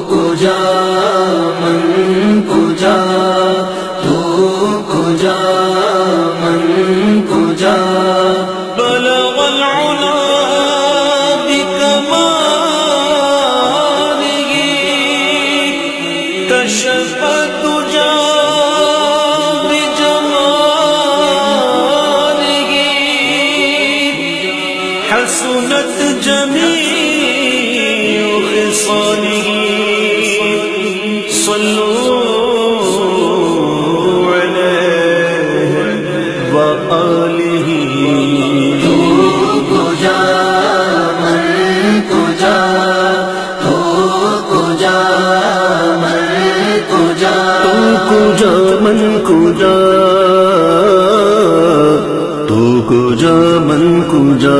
کجا من کجا تو کجا من کجا بلغ العلا بکمالہ کشف الدجا بجمالہ حسنت جمیع خصالہ صلوا علیہ وآلہ تو کجا من کجا تو کجا من کجا کجا من کجا تو کجا من کجا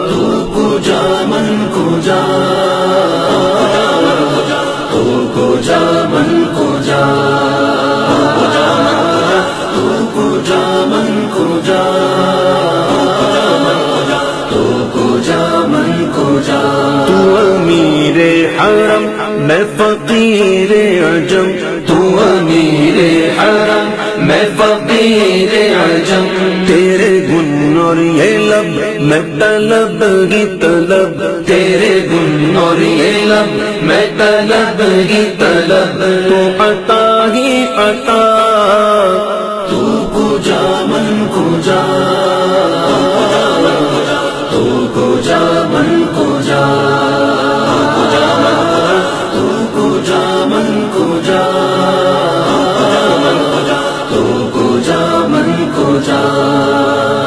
تو کجا من کجا تو کجا من کجا تو کجا من کجا تو کجا من کجا تو امیر حرم میں فقیر عجم تو امیر حرم میں فقیر عجم تیرے گن اور یہ لب میں طلب ہی طلب تیرے گن اور یہ لب میں طلب ہی طلب تو عطا ہی عطا تو کجا من کجا تو کجا من کجا تو کجا من کجا تو کجا من کجا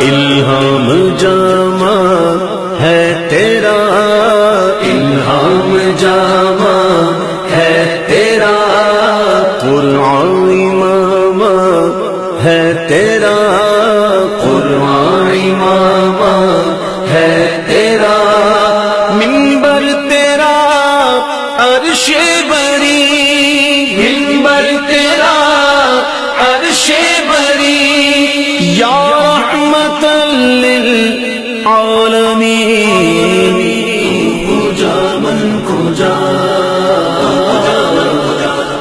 الہام جامع ہے تیرا الہام جامع ہے تیرا قرآن امام ہے تیرا قرآن امام ہے تیرا منبر تیرا عرش بری منبر تیرا عرش بری یا رحمت للعالمین کجا من کجا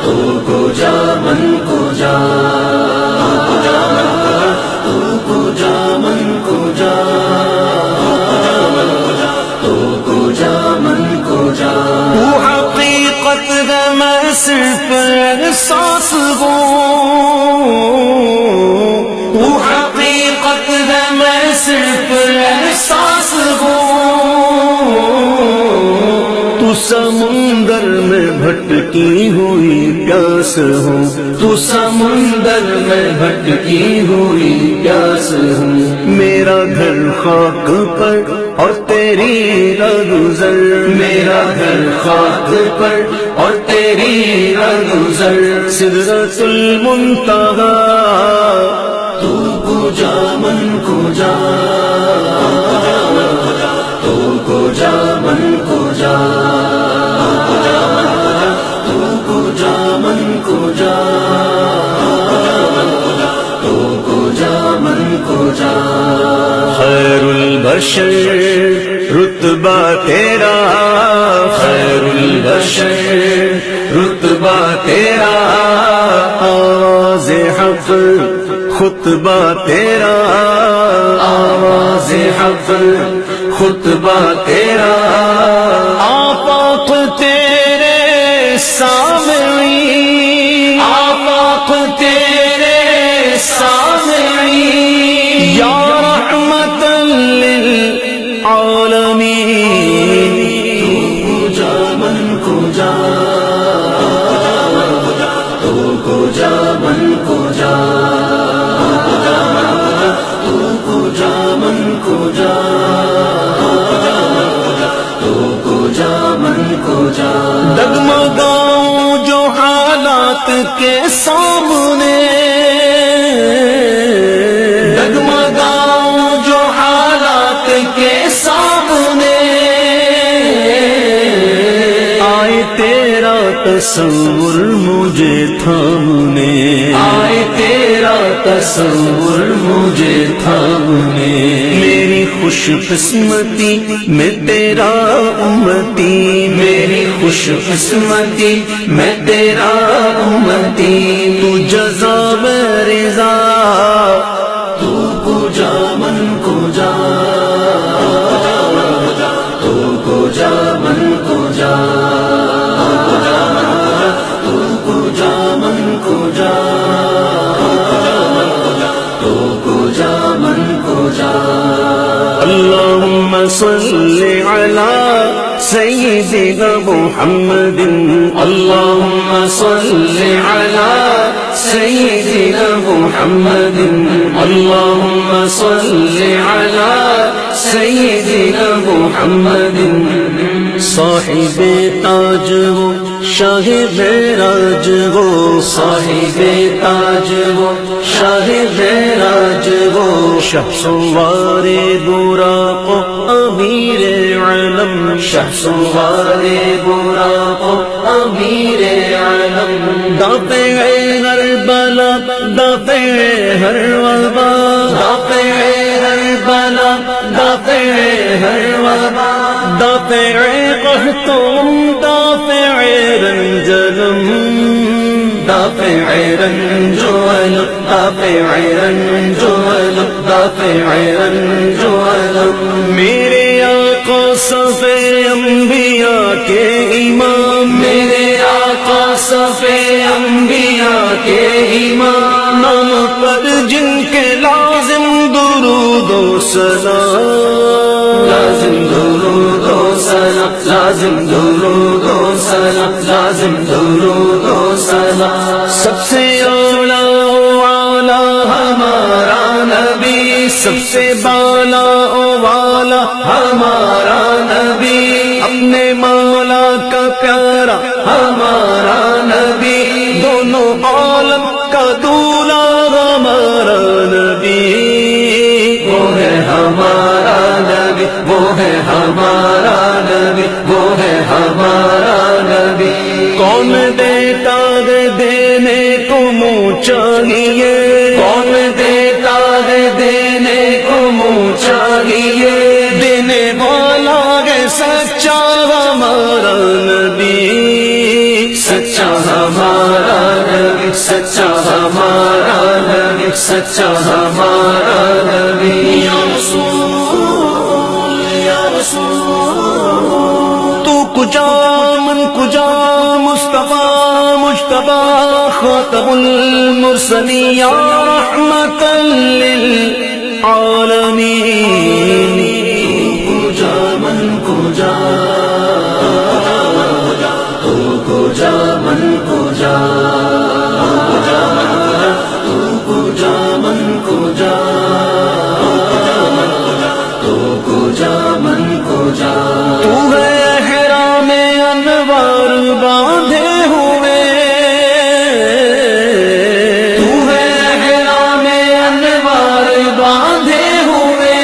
تو کجا من کجا تو کجا من کجا تو کجا من کجا تو حقیقت ہے میں صرف احساس ہوں تو حقیقت ہے میں صرف احساس ہوں تو سمندر میں بھٹکی ہوئی پیاس ہوں تو سمندر میں بھٹکی ہوئی پیاس ہوں میرا گھر خاک پر اور تیری رگزر میرا گھر خاک پر اور تیری رگزر سدرۃ المنتہا تو کجا من کجا تو کجا من کجا تو کجا من کجا تو کجا من کجا خیر البشر رتبہ تیرا خیر البشر رتبہ تیرا آواز حق خطبہ تیرا آواز حق خطبہ تیرا آفاق تیرے سامعی آفاق تیرے سامعی یا رحمت للعالمین کجا من کجا تو کجا من کجا تو کجا من کجا تو کجا من کجا ڈگمگاؤں جو حالات کے سامنے ڈگمگاؤں جو حالات کے سامنے آئے تیرا تصور مجھے تھامنے آئے تیرا تصور مجھے تھامنے میری خوش قسمتی میں تیرا امتی، میری خوش قسمتی میں تیرا امتی، تو جزا میں رضا، تو کو جا من کو جا، تو کو جا من کو جا، تو کو جا من کو جا، تو کو جا من کو جا۔ اللہم صل علی سیدنا محمد، اللهم صل على سيدنا محمد، اللهم صل على سيدنا محمد، صاحب تاج وہ شاہ معراج وہ، صاحب تاج وہ شاہ معراج وہ، شاہ سوار براق امیر علم، شاہ سوار براق امیر عالم، دافع ہر بلا، دافع ہر وبا، دافع ہر بلا، دافع ہر وبا، دافع قحطم، دافع رنجلم، دافع رنج وعلم، دافع رنج وعلم، دافع رنج وعلم، میرے آقا صفِ انبیاء کے امام، میرے آقا صف انبیاء کے امام، نام پر جن کے لازم درود و سلام، لازم درود و سلام، لازم درود و سلام، لازم درود و سلام، سب سے اولا و اعلی ہمارا نبی، سب سے بالا و والا ہمارا نبی، اپنے مولا کا پیارا ہمارا نبی، دونوں عالم کا دولا ہمارا نبی، وہ ہے ہمارا نبی، وہ ہے ہمارا نبی، وہ ہے ہمارا نبی، کون دیتا ہے دینے کو منہ چاہیے، کون دیتا ہے دینے کو منہ چاہیے، دینے والا ہے سچا ہمارا نبی، سچا ہمارا نبی، سچا ہمارا نبی، سچا ہمارا نبی، یا رسول، یا رسول، تو کجا من کجا مصطفیٰ مجتبیٰ خاتم المرسلین یا رحمت للعالمین، کو جا من کو جا، تو کو جا من کو جا، تو کو جا من کو جا، تو کو جا من کو جا، تو ہے احرام انوار باندھے ہوئے، تو ہے احرام انوار باندھے ہوئے،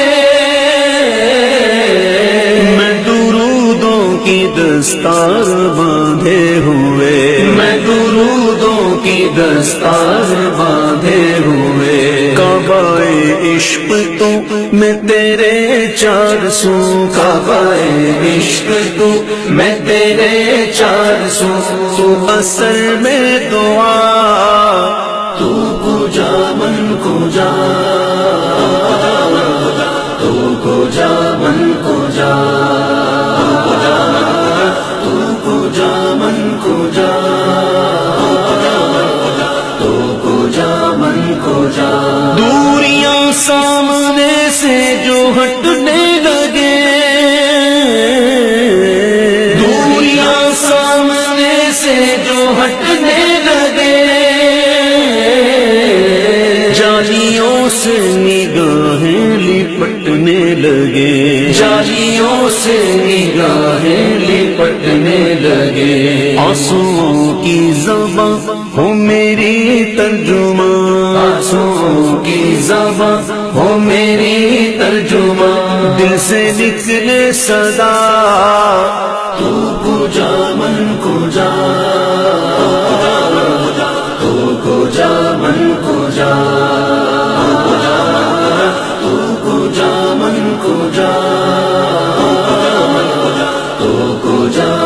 میں درودوں کی دستار باندھے ہوئے، میں درودوں کی دستار باندھے ہوئے، کعبہ عشق تو میں تیرے چار سو، کعبہ عشق تو میں تیرے چار سو، تو اثر میں دعا، تو کو جا من کو جا، تو کو جا من کو جا، تو کو جا من کو جا، تو کو جا من کو جا، دوریاں سامنے سے جو ہٹنے لگے، دوریاں سامنے سے جو ہٹنے لگے، جالیوں سے نگاہیں لپٹنے لگے، جالیوں سے نگاہیں لپٹنے لگے، آنسوؤں کی زباں ہو میری ترجمان، آنسوؤں کی زباں ہو میری ترجمہ، دل سے نکلے صدا، تو کو جا من کو جا، تو کو جا من کو جا، تو کو جا من کو جا، جا